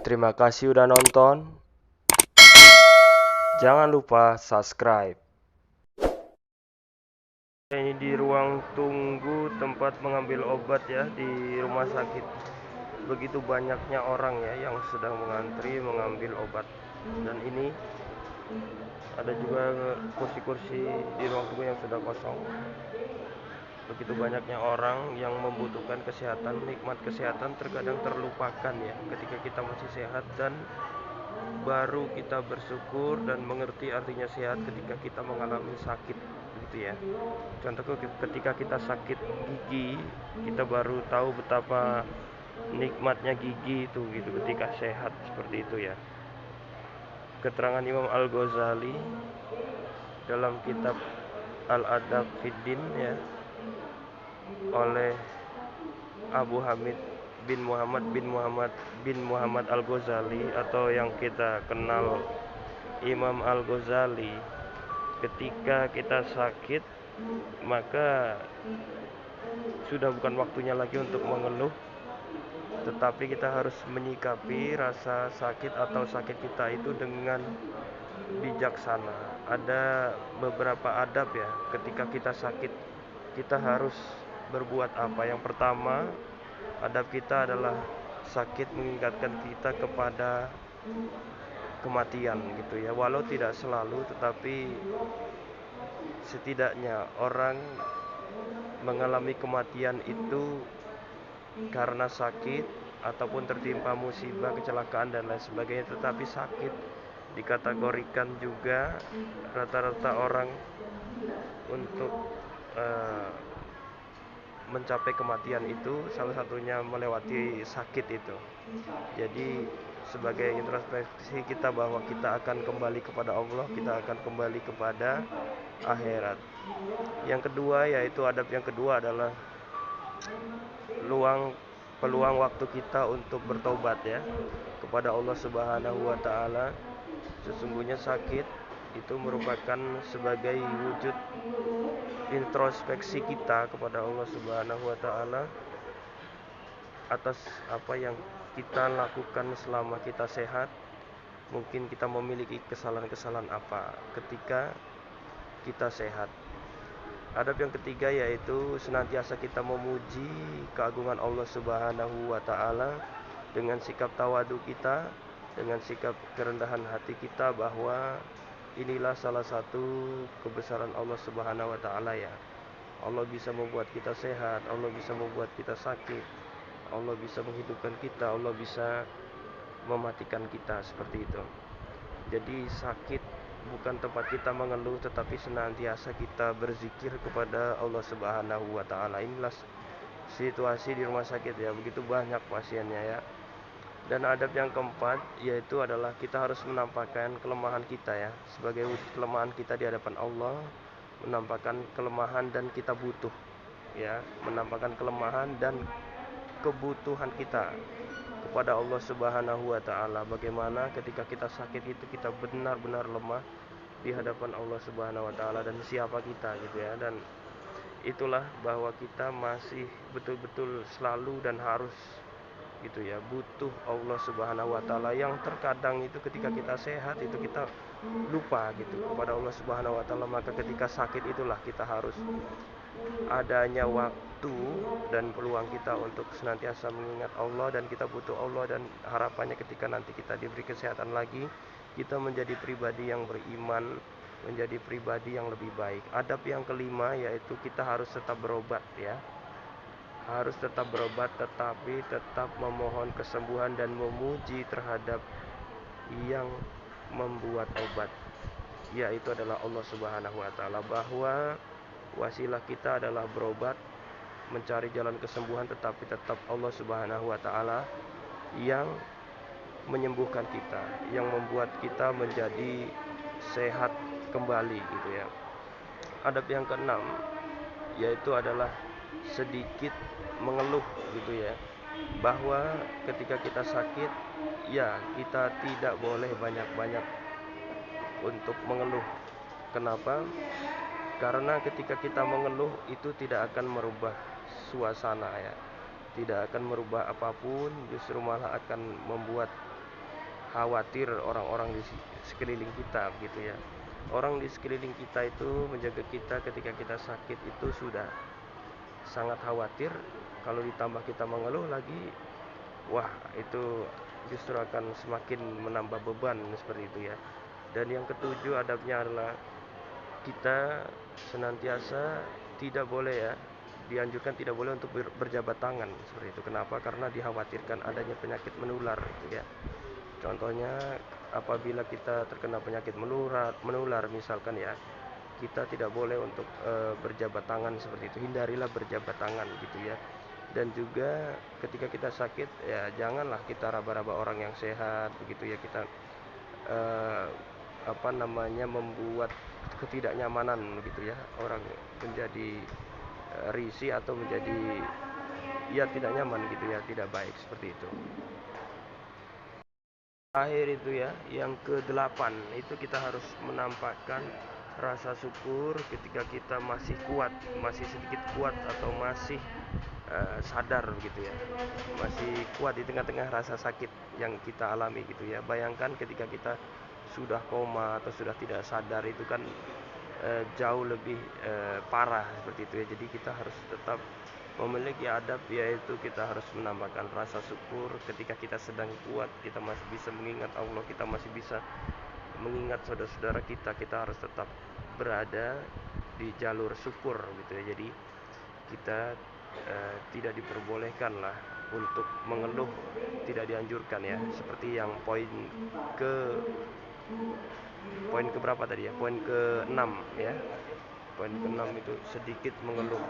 Terima kasih udah nonton. Jangan lupa subscribe. Ini di ruang tunggu tempat mengambil obat ya di rumah sakit. Begitu banyaknya orang ya yang sedang mengantri mengambil obat. Dan ini ada juga kursi-kursi di ruang tunggu yang sudah kosong. Begitu banyaknya orang yang membutuhkan kesehatan. Nikmat kesehatan terkadang terlupakan ya ketika kita masih sehat, dan baru kita bersyukur dan mengerti artinya sehat ketika kita mengalami sakit, begitu ya. Contoh ketika kita sakit gigi, kita baru tahu betapa nikmatnya gigi itu gitu ketika sehat, seperti itu ya. Keterangan Imam Al-Ghazali dalam kitab Al-Adab Fiddin ya, oleh Abu Hamid bin Muhammad Al-Ghazali, atau yang kita kenal Imam Al-Ghazali. Ketika kita sakit, maka sudah bukan waktunya lagi untuk mengeluh, tetapi kita harus menyikapi rasa sakit atau sakit kita itu dengan bijaksana. Ada beberapa adab ya ketika kita sakit, kita harus berbuat apa. Yang pertama, adab kita adalah sakit mengingatkan kita kepada kematian gitu ya. Walau tidak selalu, tetapi setidaknya orang mengalami kematian itu karena sakit ataupun tertimpa musibah, kecelakaan dan lain sebagainya. Tetapi sakit dikategorikan juga rata-rata orang untuk mencapai kematian itu salah satunya melewati sakit itu. Jadi sebagai introspeksi kita bahwa kita akan kembali kepada Allah, kita akan kembali kepada akhirat. Yang kedua, yaitu adab yang kedua adalah peluang waktu kita untuk bertobat ya kepada Allah Subhanahu wa taala. Sesungguhnya sakit itu merupakan sebagai wujud introspeksi kita kepada Allah Subhanahu wa taala atas apa yang kita lakukan selama kita sehat. Mungkin kita memiliki kesalahan-kesalahan apa ketika kita sehat. Adab yang ketiga yaitu senantiasa kita memuji keagungan Allah Subhanahu wa taala dengan sikap tawadu kita, dengan sikap kerendahan hati kita, bahwa inilah salah satu kebesaran Allah Subhanahu wa taala ya. Allah bisa membuat kita sehat, Allah bisa membuat kita sakit, Allah bisa menghidupkan kita, Allah bisa mematikan kita, seperti itu. Jadi sakit bukan tempat kita mengeluh, tetapi senantiasa kita berzikir kepada Allah Subhanahu wa taala. Inilah situasi di rumah sakit ya, begitu banyak pasiennya ya. Dan adab yang keempat yaitu adalah kita harus menampakkan kelemahan kita ya, sebagai wujud kelemahan kita di hadapan Allah, menampakkan kelemahan dan kita butuh ya, menampakkan kelemahan dan kebutuhan kita kepada Allah Subhanahu wa taala. Bagaimana ketika kita sakit itu kita benar-benar lemah di hadapan Allah Subhanahu wa taala, dan siapa kita gitu ya. Dan itulah bahwa kita masih betul-betul selalu dan harus gitu ya, butuh Allah Subhanahu wa taala, yang terkadang itu ketika kita sehat itu kita lupa gitu kepada Allah Subhanahu wa taala. Maka ketika sakit itulah kita harus adanya waktu dan peluang kita untuk senantiasa mengingat Allah, dan kita butuh Allah, dan harapannya ketika nanti kita diberi kesehatan lagi, kita menjadi pribadi yang beriman, menjadi pribadi yang lebih baik. Adab yang kelima yaitu kita harus tetap berobat ya, harus tetap berobat, tetapi tetap memohon kesembuhan dan memuji terhadap yang membuat obat, yaitu adalah Allah Subhanahu wa taala, bahwa wasilah kita adalah berobat, mencari jalan kesembuhan, tetapi tetap Allah Subhanahu wa taala yang menyembuhkan kita, yang membuat kita menjadi sehat kembali gitu ya. Adab yang keenam yaitu adalah sedikit mengeluh gitu ya, bahwa ketika kita sakit ya kita tidak boleh banyak-banyak untuk mengeluh. Kenapa? Karena ketika kita mengeluh itu tidak akan merubah suasana ya, tidak akan merubah apapun, justru malah akan membuat khawatir orang-orang di sekeliling kita begitu ya. Orang di sekeliling kita itu menjaga kita ketika kita sakit itu sudah sangat khawatir. Kalau ditambah kita mengeluh lagi, wah itu justru akan semakin menambah beban seperti itu ya. Dan yang ketujuh adabnya adalah kita senantiasa tidak boleh ya, dianjurkan tidak boleh untuk berjabat tangan seperti itu. Kenapa? Karena dikhawatirkan adanya penyakit menular gitu ya. Contohnya apabila kita terkena penyakit menular misalkan ya, kita tidak boleh untuk berjabat tangan seperti itu. Hindarilah berjabat tangan gitu ya. Dan juga ketika kita sakit ya janganlah kita raba-raba orang yang sehat begitu ya. Kita eh, membuat ketidaknyamanan begitu ya, orang menjadi risih atau menjadi ya tidak nyaman gitu ya, tidak baik seperti itu. Akhir itu ya, yang ke-8 itu kita harus menampakkan rasa syukur ketika kita masih kuat, masih sedikit kuat atau masih sadar begitu ya. Masih kuat di tengah-tengah rasa sakit yang kita alami gitu ya. Bayangkan ketika kita sudah koma atau sudah tidak sadar itu kan jauh lebih parah seperti itu ya. Jadi kita harus tetap memiliki adab, yaitu kita harus menambahkan rasa syukur ketika kita sedang kuat, kita masih bisa mengingat Allah, kita masih bisa mengingat saudara-saudara kita. Kita harus tetap berada di jalur syukur gitu ya. Jadi kita tidak diperbolehkan lah untuk mengeluh, tidak dianjurkan ya. Seperti yang ke poin ke berapa tadi ya, poin ke-6 ya, poin ke-6 itu sedikit mengeluh.